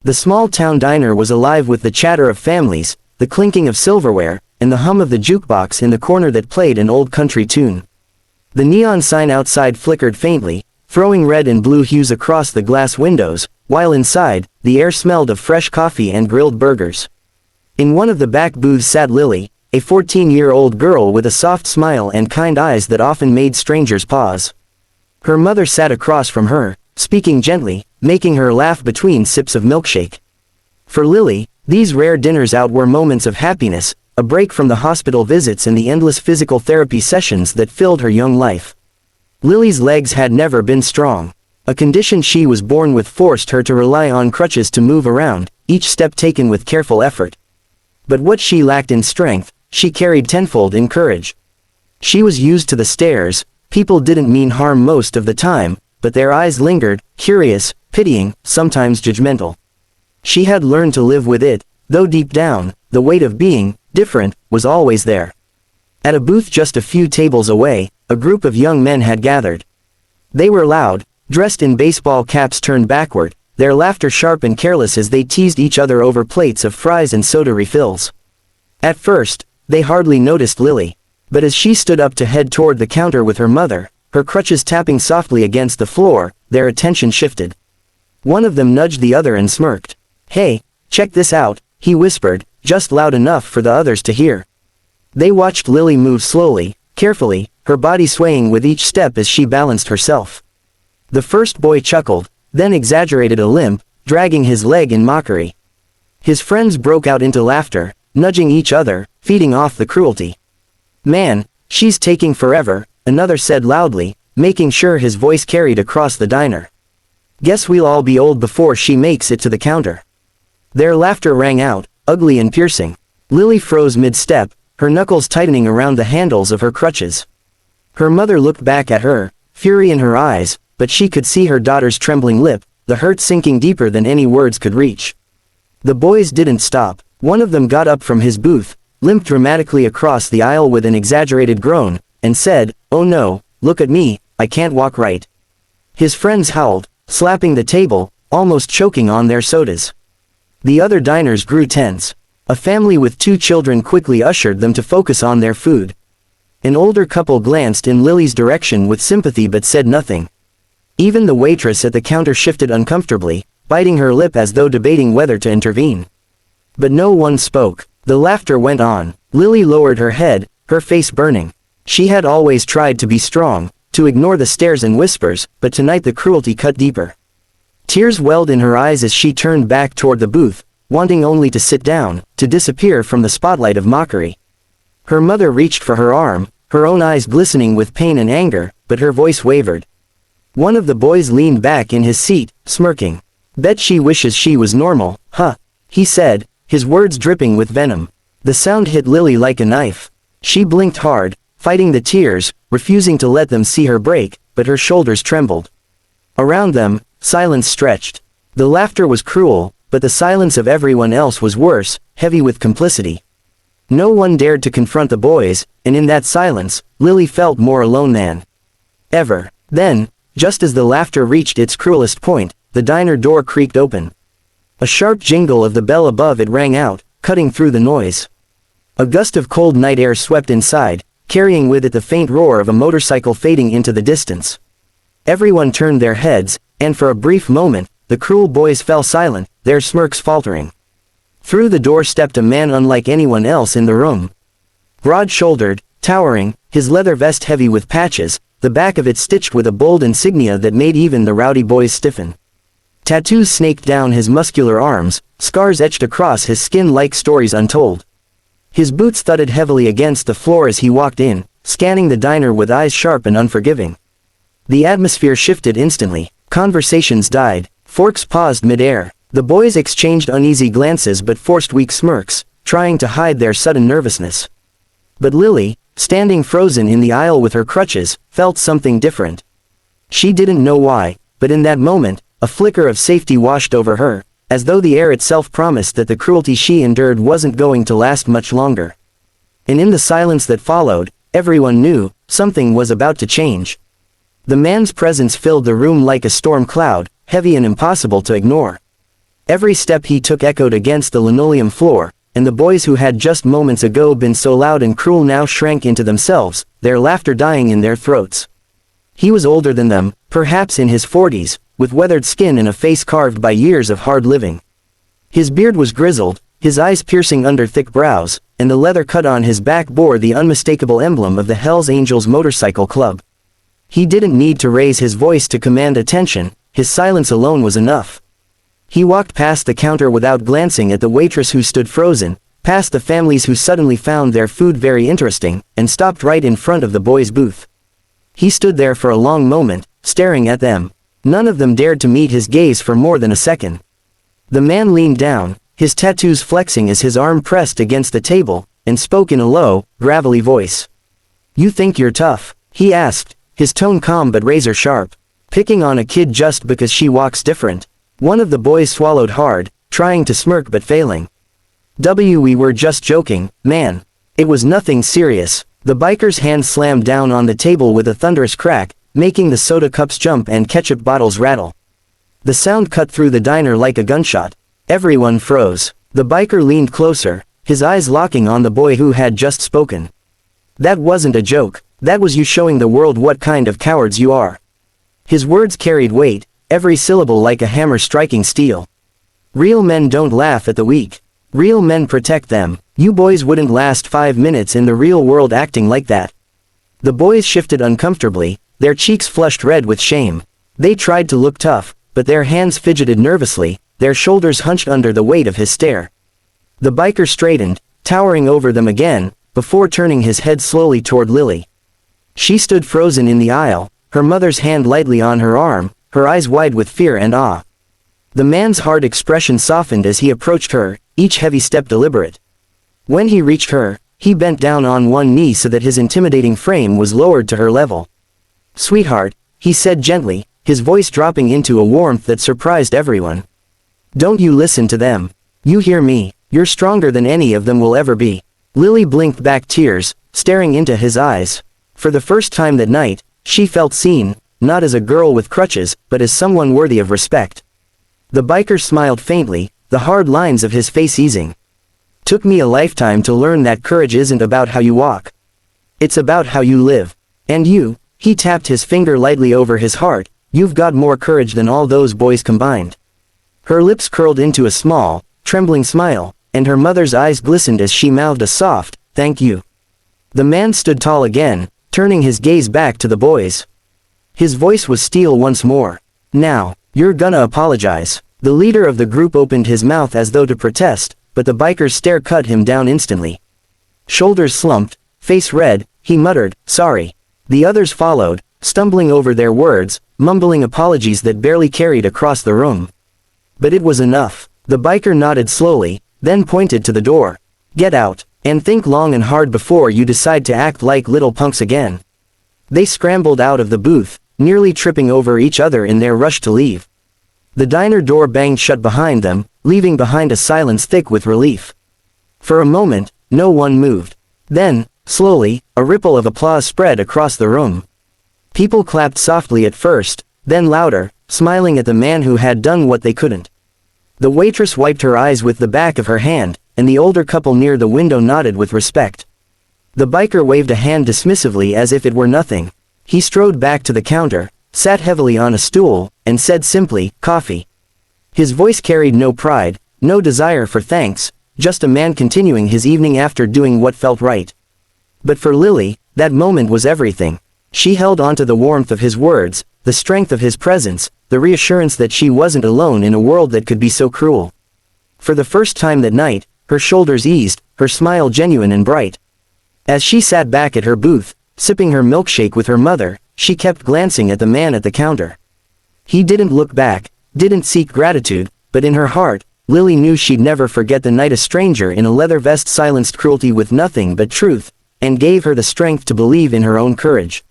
The small-town diner was alive with the chatter of families, the clinking of silverware, and the hum of the jukebox in the corner that played an old country tune. The neon sign outside flickered faintly, throwing red and blue hues across the glass windows, while inside, the air smelled of fresh coffee and grilled burgers. In one of the back booths sat Lily, a 14-year-old girl with a soft smile and kind eyes that often made strangers pause. Her mother sat across from her, speaking gently, making her laugh between sips of milkshake. For Lily, these rare dinners out were moments of happiness, a break from the hospital visits and the endless physical therapy sessions that filled her young life. Lily's legs had never been strong. A condition she was born with forced her to rely on crutches to move around, each step taken with careful effort. But what she lacked in strength, she carried tenfold in courage. She was used to the stares. People didn't mean harm most of the time, but their eyes lingered, curious, pitying, sometimes judgmental. She had learned to live with it, though deep down, the weight of being different was always there. At a booth just a few tables away, a group of young men had gathered. They were loud, dressed in baseball caps turned backward, their laughter sharp and careless as they teased each other over plates of fries and soda refills. At first, they hardly noticed Lily, but as she stood up to head toward the counter with her mother, her crutches tapping softly against the floor, their attention shifted. One of them nudged the other and smirked. "Hey, check this out," he whispered, just loud enough for the others to hear. They watched Lily move slowly, carefully, her body swaying with each step as she balanced herself. The first boy chuckled, then exaggerated a limp, dragging his leg in mockery. His friends broke out into laughter, nudging each other, feeding off the cruelty. "Man, she's taking forever," another said loudly, making sure his voice carried across the diner. "Guess we'll all be old before she makes it to the counter." Their laughter rang out, ugly and piercing. Lily froze mid-step, her knuckles tightening around the handles of her crutches. Her mother looked back at her, fury in her eyes, but she could see her daughter's trembling lip, the hurt sinking deeper than any words could reach. The boys didn't stop. One of them got up from his booth, limped dramatically across the aisle with an exaggerated groan, and said, "Oh no, look at me, I can't walk right." His friends howled, slapping the table, almost choking on their sodas. The other diners grew tense. A family with 2 children quickly ushered them to focus on their food. An older couple glanced in Lily's direction with sympathy but said nothing. Even the waitress at the counter shifted uncomfortably, biting her lip as though debating whether to intervene. But no one spoke. The laughter went on. Lily lowered her head, her face burning. She had always tried to be strong, to ignore the stares and whispers, but tonight the cruelty cut deeper. Tears welled in her eyes as she turned back toward the booth, wanting only to sit down, to disappear from the spotlight of mockery. Her mother reached for her arm, her own eyes glistening with pain and anger, but her voice wavered. One of the boys leaned back in his seat, smirking. "Bet she wishes she was normal, huh?" he said, his words dripping with venom. The sound hit Lily like a knife. She blinked hard, fighting the tears, refusing to let them see her break, but her shoulders trembled. Around them, silence stretched. The laughter was cruel, but the silence of everyone else was worse, heavy with complicity. No one dared to confront the boys, and in that silence, Lily felt more alone than ever. Then, just as the laughter reached its cruelest point, the diner door creaked open. A sharp jingle of the bell above it rang out, cutting through the noise. A gust of cold night air swept inside, carrying with it the faint roar of a motorcycle fading into the distance. Everyone turned their heads, and for a brief moment, the cruel boys fell silent, their smirks faltering. Through the door stepped a man unlike anyone else in the room. Broad-shouldered, towering, his leather vest heavy with patches, the back of it stitched with a bold insignia that made even the rowdy boys stiffen. Tattoos snaked down his muscular arms, scars etched across his skin like stories untold. His boots thudded heavily against the floor as he walked in, scanning the diner with eyes sharp and unforgiving. The atmosphere shifted instantly. Conversations died. Forks paused mid-air. The boys exchanged uneasy glances but forced weak smirks, trying to hide their sudden nervousness. But Lily, standing frozen in the aisle with her crutches, felt something different. She didn't know why, but in that moment, a flicker of safety washed over her, as though the air itself promised that the cruelty she endured wasn't going to last much longer. And in the silence that followed, everyone knew, something was about to change. The man's presence filled the room like a storm cloud, heavy and impossible to ignore. Every step he took echoed against the linoleum floor, and the boys who had just moments ago been so loud and cruel now shrank into themselves, their laughter dying in their throats. He was older than them, perhaps in his 40s, with weathered skin and a face carved by years of hard living. His beard was grizzled, his eyes piercing under thick brows, and the leather cut on his back bore the unmistakable emblem of the Hells Angels Motorcycle Club. He didn't need to raise his voice to command attention, his silence alone was enough. He walked past the counter without glancing at the waitress who stood frozen, past the families who suddenly found their food very interesting, and stopped right in front of the boys' booth. He stood there for a long moment, staring at them. None of them dared to meet his gaze for more than a second. The man leaned down, his tattoos flexing as his arm pressed against the table, and spoke in a low, gravelly voice. "You think you're tough?" he asked, his tone calm but razor sharp. "Picking on a kid just because she walks different?" One of the boys swallowed hard, trying to smirk but failing. "We were just joking, man. It was nothing serious." The biker's hand slammed down on the table with a thunderous crack, making the soda cups jump and ketchup bottles rattle. The sound cut through the diner like a gunshot. Everyone froze. The biker leaned closer, his eyes locking on the boy who had just spoken. "That wasn't a joke, that was you showing the world what kind of cowards you are." His words carried weight, every syllable like a hammer striking steel. "Real men don't laugh at the weak. Real men protect them. You boys wouldn't last 5 minutes in the real world acting like that." The boys shifted uncomfortably, their cheeks flushed red with shame. They tried to look tough, but their hands fidgeted nervously, their shoulders hunched under the weight of his stare. The biker straightened, towering over them again, before turning his head slowly toward Lily. She stood frozen in the aisle, her mother's hand lightly on her arm, her eyes wide with fear and awe. The man's hard expression softened as he approached her, each heavy step deliberate. When he reached her, he bent down on one knee so that his intimidating frame was lowered to her level. "Sweetheart," he said gently, his voice dropping into a warmth that surprised everyone. "Don't you listen to them. You hear me, you're stronger than any of them will ever be." Lily blinked back tears, staring into his eyes. For the first time that night, she felt seen, not as a girl with crutches, but as someone worthy of respect. The biker smiled faintly, the hard lines of his face easing. "Took me a lifetime to learn that courage isn't about how you walk. It's about how you live. And you," he tapped his finger lightly over his heart, "you've got more courage than all those boys combined." Her lips curled into a small, trembling smile, and her mother's eyes glistened as she mouthed a soft, "Thank you." The man stood tall again, turning his gaze back to the boys. His voice was steel once more. "Now, you're gonna apologize." The leader of the group opened his mouth as though to protest, but the biker's stare cut him down instantly. Shoulders slumped, face red, he muttered, "Sorry." The others followed, stumbling over their words, mumbling apologies that barely carried across the room. But it was enough. The biker nodded slowly, then pointed to the door. "Get out, and think long and hard before you decide to act like little punks again." They scrambled out of the booth, nearly tripping over each other in their rush to leave. The diner door banged shut behind them, leaving behind a silence thick with relief. For a moment, no one moved. Then, slowly, a ripple of applause spread across the room. People clapped softly at first, then louder, smiling at the man who had done what they couldn't. The waitress wiped her eyes with the back of her hand, and the older couple near the window nodded with respect. The biker waved a hand dismissively as if it were nothing. He strode back to the counter, sat heavily on a stool, and said simply, "Coffee." His voice carried no pride, no desire for thanks, just a man continuing his evening after doing what felt right. But for Lily, that moment was everything. She held onto the warmth of his words, the strength of his presence, the reassurance that she wasn't alone in a world that could be so cruel. For the first time that night, her shoulders eased, her smile genuine and bright. As she sat back at her booth, sipping her milkshake with her mother, she kept glancing at the man at the counter. He didn't look back, didn't seek gratitude, but in her heart, Lily knew she'd never forget the night a stranger in a leather vest silenced cruelty with nothing but truth, and gave her the strength to believe in her own courage.